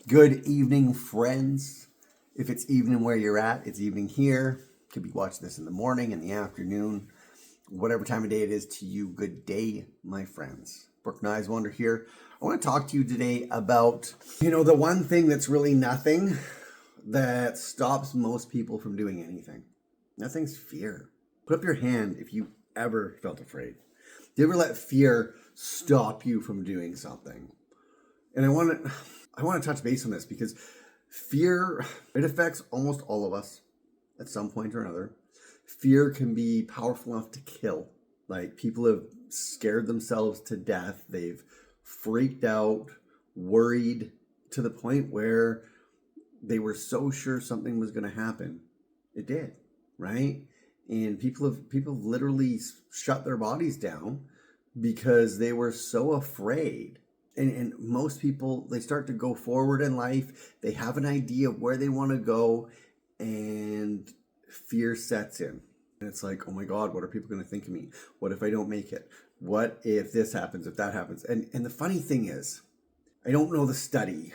Good evening, friends. If it's evening where you're at, it's evening here. Could be watching this in the morning, in the afternoon, whatever time of day it is to you. Good day, my friends. Brooke Wonder here. I want to talk to you today about, the one thing that's really nothing that stops most people from doing anything. Nothing's fear. Put up your hand if you ever felt afraid. Do you ever let fear stop you from doing something? And I want to touch base on this because fear, it affects almost all of us at some point or another. Fear can be powerful enough to kill. Like, people have scared themselves to death. They've freaked out, worried to the point where they were so sure something was going to happen. It did, right? And people have literally shut their bodies down because they were so afraid. And most people, they start to go forward in life. They have an idea of where they want to go, and fear sets in. And it's like, oh my God, what are people going to think of me? What if I don't make it? What if this happens, if that happens? And the funny thing is, I don't know the study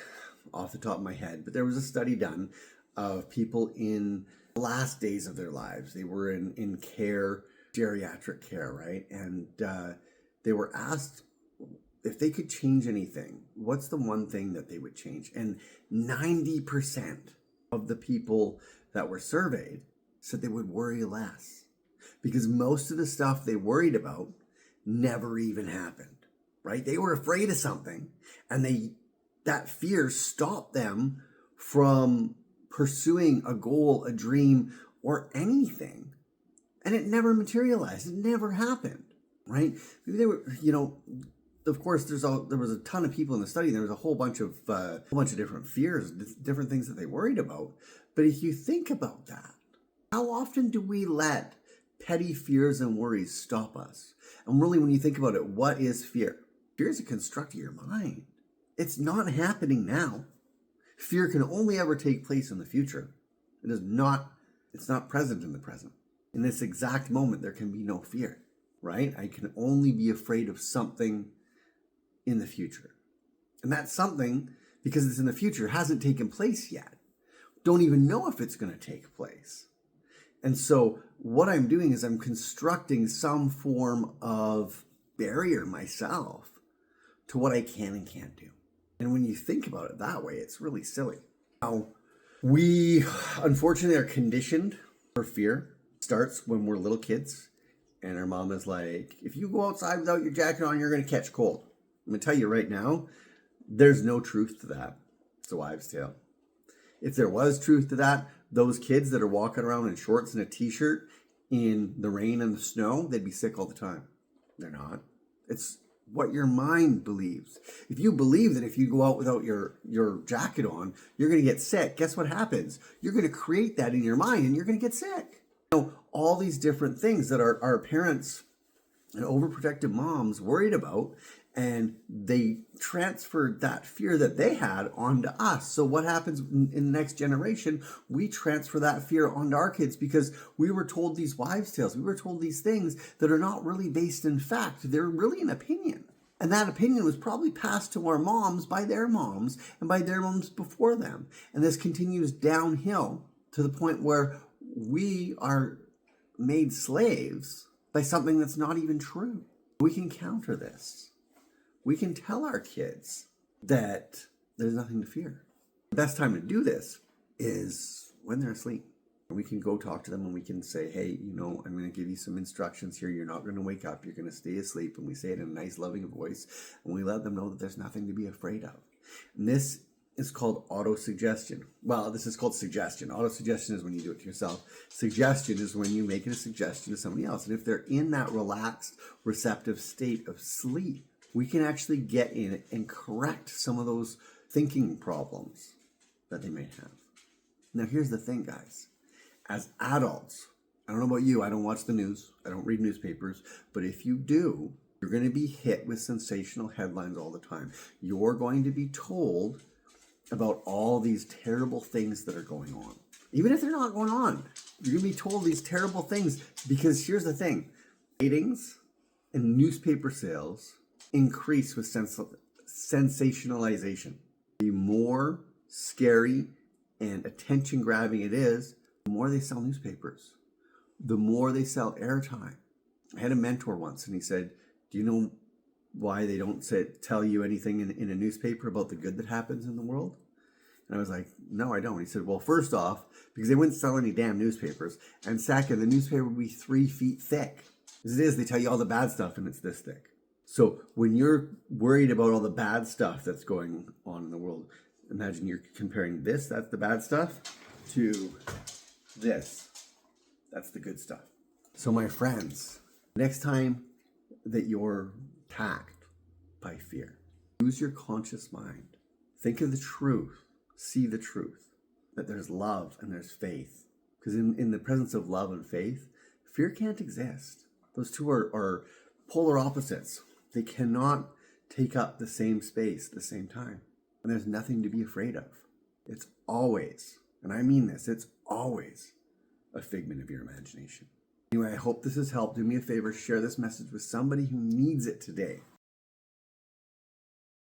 off the top of my head, but there was a study done of people in the last days of their lives. They were in care, geriatric care, right? And they were asked if they could change anything, what's the one thing that they would change? And 90% of the people that were surveyed said they would worry less, because most of the stuff they worried about never even happened, right? They were afraid of something, and that fear stopped them from pursuing a goal, a dream, or anything. And it never materialized. It never happened, right? Maybe they were, of course, there was a ton of people in the study. There was a whole bunch of different fears, different things that they worried about. But if you think about that, how often do we let petty fears and worries stop us? And really, when you think about it, what is fear? Fear is a construct of your mind. It's not happening now. Fear can only ever take place in the future. It's not present in the present. In this exact moment, there can be no fear, right? I can only be afraid of something in the future. And that something, because it's in the future, hasn't taken place yet. Don't even know if it's going to take place. And so what I'm doing is I'm constructing some form of barrier myself to what I can and can't do. And when you think about it that way, it's really silly. Now, we unfortunately are conditioned for fear. It starts when we're little kids, and our mom is like, if you go outside without your jacket on, you're going to catch cold. I'm going to tell you right now, there's no truth to that. It's a wives' tale. If there was truth to that, those kids that are walking around in shorts and a t-shirt in the rain and the snow, they'd be sick all the time. They're not. It's what your mind believes. If you believe that if you go out without your jacket on, you're going to get sick, guess what happens? You're going to create that in your mind, and you're going to get sick. All these different things that our parents and overprotective moms worried about, and they transferred that fear that they had onto us. So what happens in the next generation? We transfer that fear onto our kids because we were told these wives' tales. We were told these things that are not really based in fact. They're really an opinion. And that opinion was probably passed to our moms by their moms and by their moms before them. And this continues downhill to the point where we are made slaves by something that's not even true. We can counter this. We can tell our kids that there's nothing to fear. The best time to do this is when they're asleep. We can go talk to them and we can say, hey, I'm going to give you some instructions here. You're not going to wake up. You're going to stay asleep. And we say it in a nice, loving voice. And we let them know that there's nothing to be afraid of. And this is called auto-suggestion. Well, this is called suggestion. Auto-suggestion is when you do it to yourself. Suggestion is when you make it a suggestion to somebody else. And if they're in that relaxed, receptive state of sleep, we can actually get in it and correct some of those thinking problems that they may have. Now, here's the thing, guys. As adults, I don't know about you, I don't watch the news, I don't read newspapers, but if you do, you're going to be hit with sensational headlines all the time. You're going to be told about all these terrible things that are going on. Even if they're not going on, you're going to be told these terrible things because here's the thing. Ratings and newspaper sales increase with sensationalization. The more scary and attention grabbing it is, the more they sell newspapers, the more they sell airtime. I had a mentor once and he said, do you know why they don't tell you anything in a newspaper about the good that happens in the world? And I was like, no, I don't. He said, well, first off, because they wouldn't sell any damn newspapers. And second, the newspaper would be 3 feet thick. As it is, they tell you all the bad stuff and it's this thick. So when you're worried about all the bad stuff that's going on in the world, imagine you're comparing this, that's the bad stuff, to this. That's the good stuff. So my friends, next time that you're attacked by fear, use your conscious mind. Think of the truth. See the truth. That there's love and there's faith. Because in the presence of love and faith, fear can't exist. Those two are polar opposites. They cannot take up the same space at the same time. And there's nothing to be afraid of. It's always, and I mean this, it's always a figment of your imagination. Anyway, I hope this has helped. Do me a favor, share this message with somebody who needs it today.